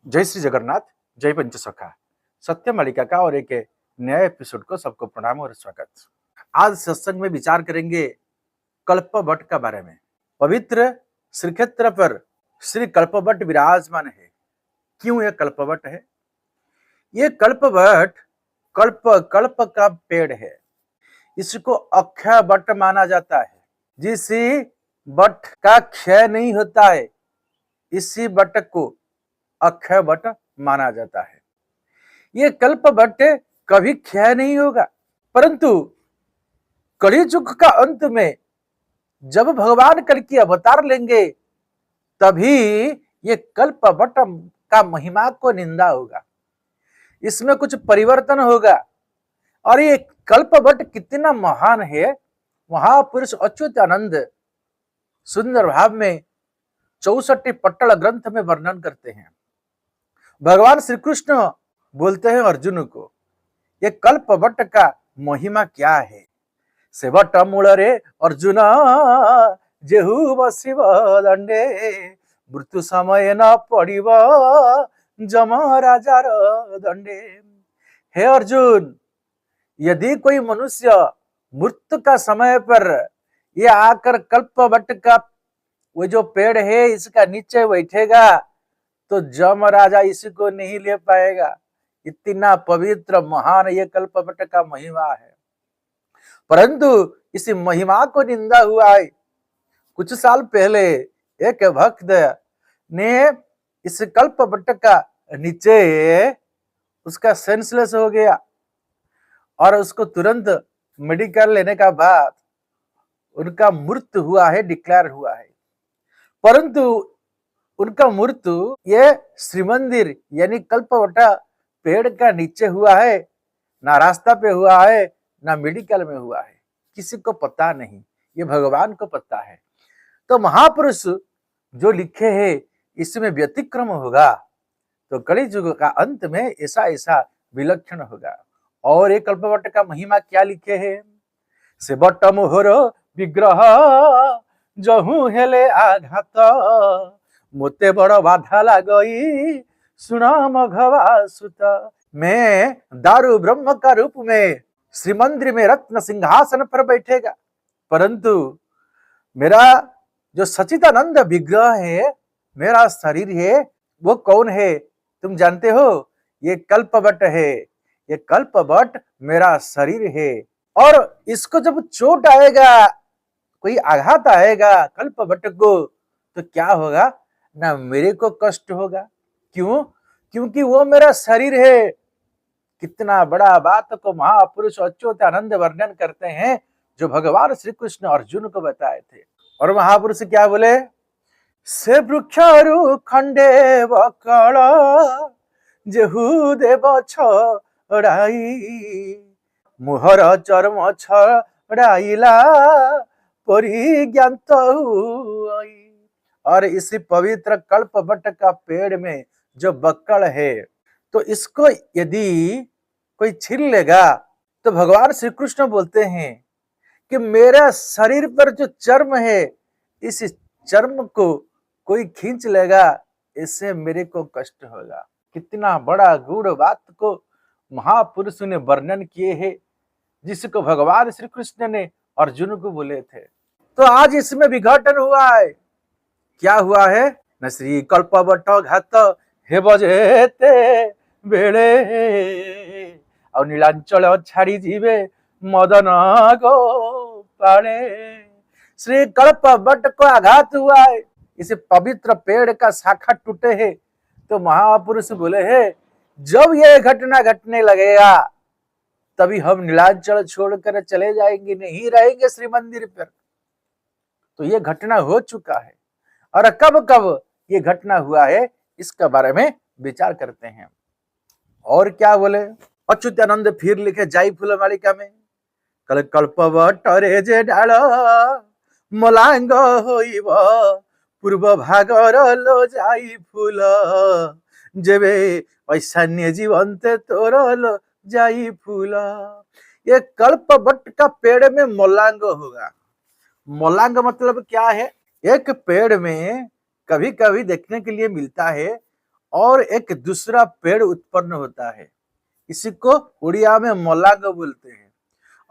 जय श्री जगन्नाथ, जय पंचसखा। सत्य मालिका का और एक नया एपिसोड को सबको प्रणाम और स्वागत। आज सत्संग में विचार करेंगे कल्पवट का बारे में। पवित्र श्रीक्षेत्र पर श्री कल्पवट विराजमान है। क्यों यह कल्पवट है? ये कल्पवट कल्प कल्प का पेड़ है। इसको अक्षय वट माना जाता है। जिस वट का क्षय नहीं होता है, इसी वट को अक्षय वट माना जाता है। ये कल्प वट कभी क्षय नहीं होगा, परंतु कलियुग का अंत में जब भगवान कल की अवतार लेंगे तभी ये कल्प वट का महिमा को निंदा होगा, इसमें कुछ परिवर्तन होगा। और ये कल्प वट कितना महान है, महापुरुष अच्युतानंद सुंदर भाव में 64 पट्टल ग्रंथ में वर्णन करते हैं। भगवान श्री कृष्ण बोलते हैं अर्जुन को, ये कल्पवट का महिमा क्या है? से वट मूल रे अर्जुन जेहु बसिव दंडे मृत्यु समय न पड़िब जम राजार दंडे। हे अर्जुन, यदि कोई मनुष्य मृत्यु का समय पर ये आकर कल्पवट का वो जो पेड़ है इसका नीचे बैठेगा तो जम राजा इसको नहीं ले पाएगा। इतना पवित्र महान ये कल्पवट का महिमा है, परंतु इस महिमा को निंदा हुआ है। कुछ साल पहले एक भक्त ने इस कल्पवट का नीचे उसका सेंसलेस हो गया और उसको तुरंत मेडिकल लेने का बाद उनका मृत्यु हुआ है, डिक्लेयर हुआ है। परंतु उनका मृत्यु ये श्री मंदिर यानी कल्पवट पेड़ का नीचे हुआ है, ना रास्ता पे हुआ है, ना मेडिकल में हुआ है। किसी को पता नहीं, ये भगवान को पता है। तो महापुरुष जो लिखे हैं इसमें व्यतिक्रम होगा तो कलियुग का अंत में ऐसा ऐसा विलक्षण होगा। और एक कल्पवट का महिमा क्या लिखे है? से बट मोहर विग्रह जहु हेले आघात मोते बड़ बाधा लागई सुना मघवा सुत। मैं दारू ब्रह्म का रूप में श्री मंदिर में रत्न सिंहासन पर बैठेगा, परंतु मेरा जो सचिदानंद विग्रह है, मेरा शरीर है, वो कौन है तुम जानते हो? ये कल्पवट है। ये कल्पवट मेरा शरीर है। और इसको जब चोट आएगा, कोई आघात आएगा कल्पवट को, तो क्या होगा? ना मेरे को कष्ट होगा। क्यों? क्योंकि वो मेरा शरीर है। कितना बड़ा बात को महापुरुष अच्युतानंद वर्णन करते हैं, जो भगवान श्री कृष्ण अर्जुन को बताए थे। और महापुरुष क्या बोले? से वृक्षरु खंडे बकल जेहु देव छड़ाई मुहर चर्म छड़ाइला परिज्ञात हुई। और इसी पवित्र कल्पवट का पेड़ में जो बक्कल है, तो इसको यदि कोई छीन लेगा तो भगवान श्री कृष्ण बोलते हैं कि मेरा शरीर पर जो चर्म है, इस चर्म को कोई खींच लेगा, इससे मेरे को कष्ट होगा। कितना बड़ा गूढ़ बात को महापुरुष ने वर्णन किए हैं, जिसको भगवान श्री कृष्ण ने अर्जुन को बोले थे। तो आज इसमें विघटन हुआ है। क्या हुआ है? न श्री कल्पवट घात हे बजेते बेड़े और नीलांचल छाड़ी जीवे मदन गोपाले। श्री कल्पवट को आघात हुआ है, इसे पवित्र पेड़ का शाखा टूटे है। तो महापुरुष बोले हैं, जब यह घटना घटने लगेगा तभी हम नीलांचल छोड़कर चले जाएंगे, नहीं रहेंगे श्री मंदिर पर। तो ये घटना हो चुका है। और कब कब ये घटना हुआ है, इसके बारे में विचार करते हैं। और क्या बोले अच्युतानंद फिर लिखे जाई फूल मालिका में, कल कल्पवट रे जे डाल मलांग होइब पूर्व भागर लो जाई फूल जेबे ऐसान्य जीवंते तोर लो जाई फूल। ये कल्पवट का पेड़ में मलांग होगा। मलांग मतलब क्या है? एक पेड़ में कभी कभी देखने के लिए मिलता है और एक दूसरा पेड़ उत्पन्न होता है। इसी को उड़िया में मलाग बोलते हैं।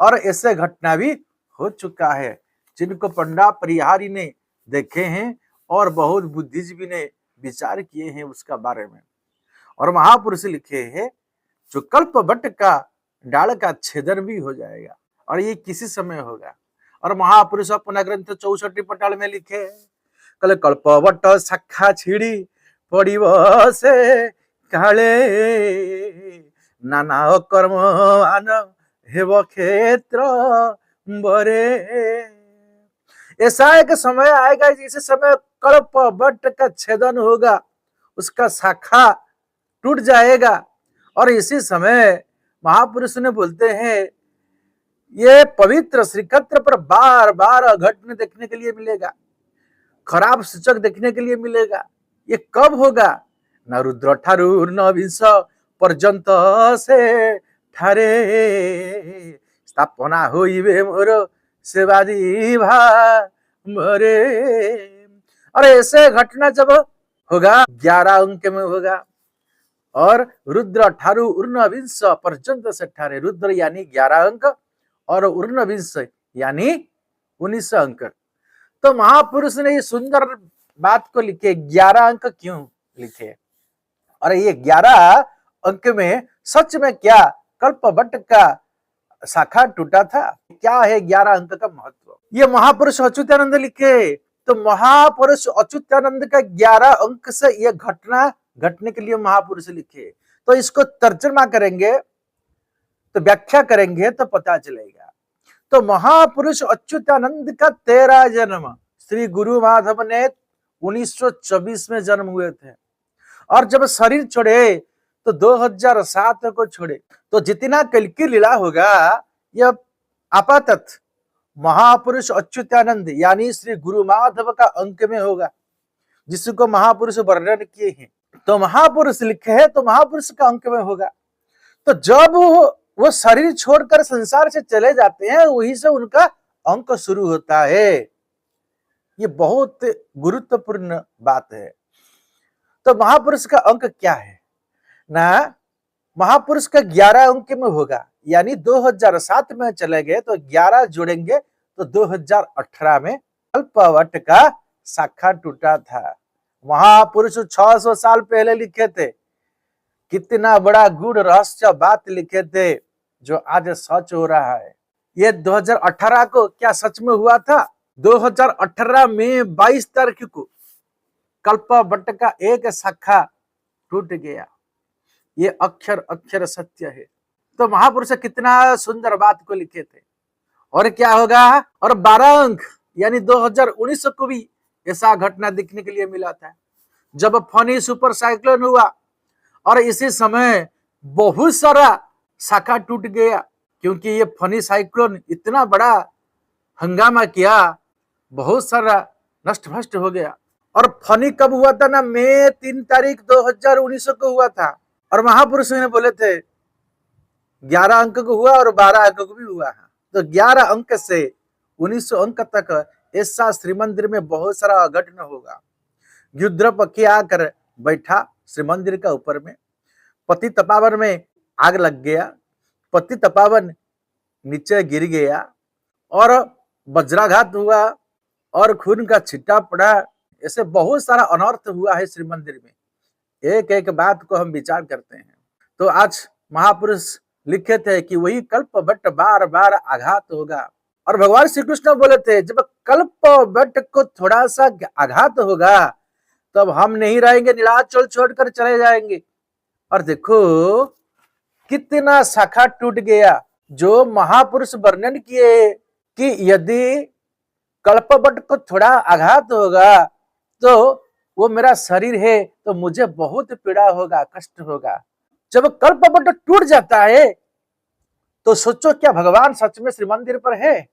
और ऐसे घटना भी हो चुका है जिनको पंडा परिहारी ने देखे हैं और बहुत बुद्धिजीवी ने विचार किए हैं उसका बारे में। और महापुरुष लिखे हैं जो कल्प वट का डाल का छेदन भी हो जाएगा और ये किसी समय होगा। और महापुरुष अपना ग्रंथ 64 पटाल में लिखे कल कल्प वट शाखा छिड़ी पड़िब से काले नाना कर्म मान हेब क्षेत्र बरे। ऐसा एक समय आएगा जिस समय कल्प वट का छेदन होगा, उसका शाखा टूट जाएगा। और इसी समय महापुरुष ने बोलते हैं ये पवित्र श्रीक्षेत्र पर बार बार अघटन देखने के लिए मिलेगा, खराब सूचक देखने के लिए मिलेगा। ये कब होगा? न रुद्र ठारू न विंश पर्यंत से ठारे स्थापना होइबे मोर सेवादी भारे। और ऐसे घटना जब होगा 11 अंक में होगा और रुद्र ठारू उर्नविंश पर्यंत से ठारे। रुद्र यानी 11 अंक और उर्नविंश यानी 19 अंक। तो महापुरुष ने ये सुंदर बात को लिखे 11 अंक क्यों लिखे? और ये 11 अंक में सच में क्या कल्प वट का शाखा टूटा था? क्या है 11 अंक का महत्व? ये महापुरुष अच्युतानंद लिखे। तो महापुरुष अच्युतानंद का 11 अंक से यह घटना घटने के लिए महापुरुष लिखे। तो इसको तर्जमा करेंगे तो व्याख्या करेंगे तो पता चलेगा। तो महापुरुष अच्युतानंद का 13 जन्म श्री गुरु माधव ने 1924 में जन्म हुए थे और जब शरीर छोड़े तो 2007 को छोड़े। तो जितना कल की लीला होगा यह आपातत महापुरुष अच्युतानंद यानी श्री गुरु माधव का अंक में होगा, जिसको महापुरुष वर्णन किए हैं। तो महापुरुष लिखे हैं तो महापुरुष का अंक में होगा। तो जब वो शरीर छोड़कर संसार से चले जाते हैं वहीं से उनका अंक शुरू होता है। ये बहुत गुरुत्वपूर्ण बात है। तो महापुरुष का अंक क्या है ना? महापुरुष का 11 अंक में होगा, यानी 2007 में चले गए तो 11 जोड़ेंगे तो 2018 में कल्पवट का शाखा टूटा था। महापुरुष 600 साल पहले लिखे थे। कितना बड़ा गूढ़ रहस्य बात लिखे थे जो आज सच हो रहा है। ये 2018 को क्या सच में हुआ था? 2018 में 22 तारीख को कल्पवट का एक शाखा टूट गया। ये अक्षर अक्षर सत्य है। तो महापुरुष कितना सुंदर बात को लिखे थे। और क्या होगा? और 12 अंक यानी 2019 को भी ऐसा घटना देखने के लिए मिला था जब फनी सुपर साइक्लोन हुआ और इसी समय बहुत सारा शाखा टूट गया, क्योंकि ये फनी साइक्लोन इतना बड़ा हंगामा किया, बहुत सारा नष्ट भ्रष्ट हो गया। और फनी कब हुआ था ना? मई 3 तारीख 2019 को हुआ था। और महापुरुष ने बोले थे 11 अंक को हुआ और 12 अंक को भी हुआ। तो 11 अंक से 1900 अंक तक ऐसा श्रीमंदिर में बहुत सारा अघटन होगा। युद्ध पक्षी आकर बैठा श्रीमंदिर का ऊपर में, पति तपावन में आग लग गया, पति तपावन नीचे गिर गया और वज्राघात हुआ और खून का छिट्टा पड़ा। ऐसे बहुत सारा अनर्थ हुआ है श्रीमंदिर में। एक एक बात को हम विचार करते हैं। तो आज महापुरुष लिखे थे कि वही कल्पवट बार बार आघात होगा। और भगवान श्री कृष्ण बोले थे जब कल्पवट को थोड़ा सा आघात होगा तब हम नहीं रहेंगे, नीलाचल छोड़कर चले जाएंगे। और देखो कितना शाखा टूट गया। जो महापुरुष वर्णन किए कि यदि कल्पवट को थोड़ा आघात होगा तो वो मेरा शरीर है तो मुझे बहुत पीड़ा होगा, कष्ट होगा। जब कल्पवट टूट जाता है तो सोचो क्या भगवान सच में श्रीमंदिर पर है?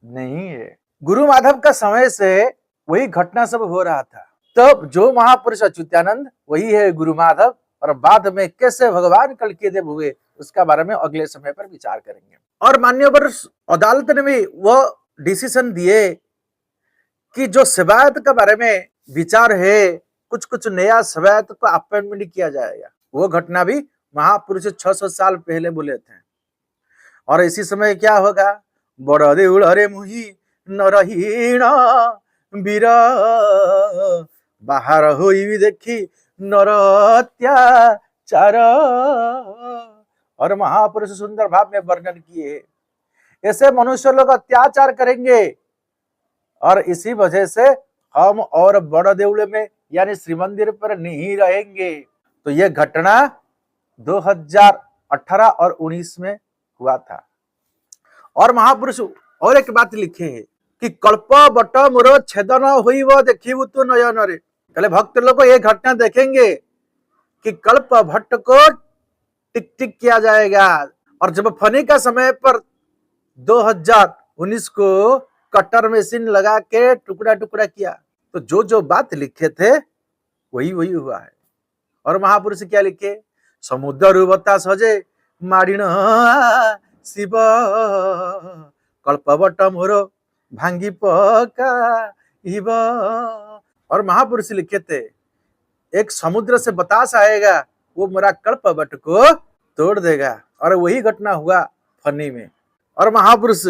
नहीं है। गुरु माधव का समय से वही घटना सब हो रहा था। तो जो महापुरुष अच्युतानंद वही है गुरु माधव। और बाद में कैसे भगवान कल्की देव हुए उसका बारे में अगले समय पर विचार करेंगे। और मान्यवर अदालत ने भी वो डिसीजन दिए कि जो सेवायत के बारे में विचार है कुछ कुछ नया सवैत को अपॉइंटमेंट किया जाएगा। वो घटना भी महापुरुष 600 साल पहले बोले थे। और इसी समय क्या होगा, बड़ देउल रे मुही नरहीण वीर बाहर होई भी देखी नर अत्याचार। और महापुरुष सुंदर भाव में वर्णन किए, ऐसे मनुष्य लोग अत्याचार करेंगे और इसी वजह से हम और बड़ देउल में यानी श्री मंदिर पर नहीं रहेंगे। तो यह घटना 2018 और 19 में हुआ था। और महापुरुष और एक बात लिखे है कि कल्प बट मोर छेदन होइब देखिबु तू नयन रे। पहले भक्त लोग ये घटना देखेंगे कि कल्प भट्ट को टिक टिक किया जाएगा। और जब फनी का समय पर 2019 को कटर मशीन लगा के टुकड़ा टुकड़ा किया, तो जो बात लिखे थे वही वही हुआ है। और महापुरुष क्या लिखे, समुद्र बता सजे मारिण शिव कल्पवट मोर भांगी पकाइब। और महापुरुष लिखे थे एक समुद्र से बतास आएगा, वो मेरा कल्पवट को तोड़ देगा। और वही घटना हुआ फनी में। और महापुरुष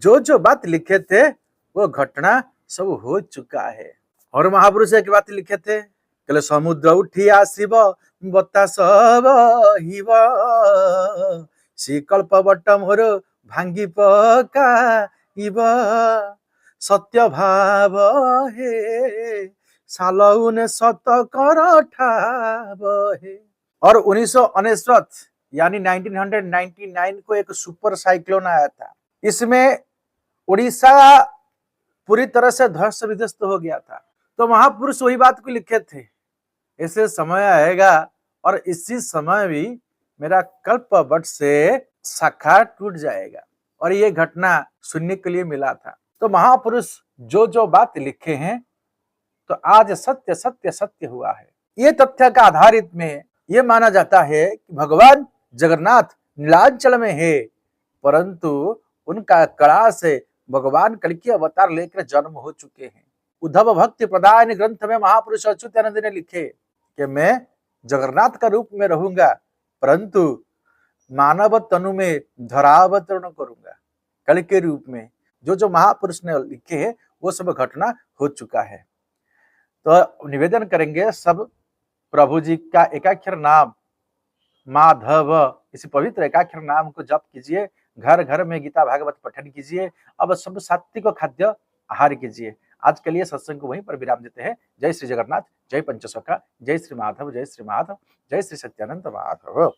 जो बात लिखे थे वो घटना सब हो चुका है। और महापुरुष एक बात लिखे थे, कहले समुद्र उठी आसिब बतास बहिब श्री कल्पवट मोर भांगी पकाइब सत्य भाव हे सालउन सत कर ठाव हे। और 1969 यानी 1999 को एक सुपर साइक्लोन आया था। इसमें उड़ीसा पूरी तरह से ध्वस्त विध्वस्त हो गया था। तो महापुरुष वही बात को लिखे थे, ऐसे समय आएगा और इसी समय भी मेरा कल्पवट से शाखा टूट जाएगा। और ये घटना सुनने के लिए मिला था। तो महापुरुष जो बात लिखे हैं तो आज सत्य सत्य सत्य हुआ है। ये तथ्य का आधारित में ये माना जाता है कि भगवान जगन्नाथ नीलांचल में है, परंतु उनका कड़ा से भगवान कल्कि अवतार लेकर जन्म हो चुके हैं। उद्धव भक्ति प्रदान ग्रंथ में महापुरुष अच्युतानंद ने लिखे कि मैं जगन्नाथ का रूप में रहूंगा, परंतु मानव तनु में धरावतरण करूंगा। कल के रूप में जो महापुरुष ने लिखे हैं वो सब घटना हो चुका है। तो निवेदन करेंगे सब प्रभु जी का एकाक्षर नाम माधव, इसी पवित्र एकाक्षर नाम को जप कीजिए, घर घर में गीता भागवत पठन कीजिए, अब सब सात्विक खाद्य आहार कीजिए। आज के लिए सत्संग को वहीं पर विराम देते हैं। जय श्री जगन्नाथ, जय पंचसखा, जय श्री माधव, जय श्री माधव, जय श्री सत्यानंद माधव।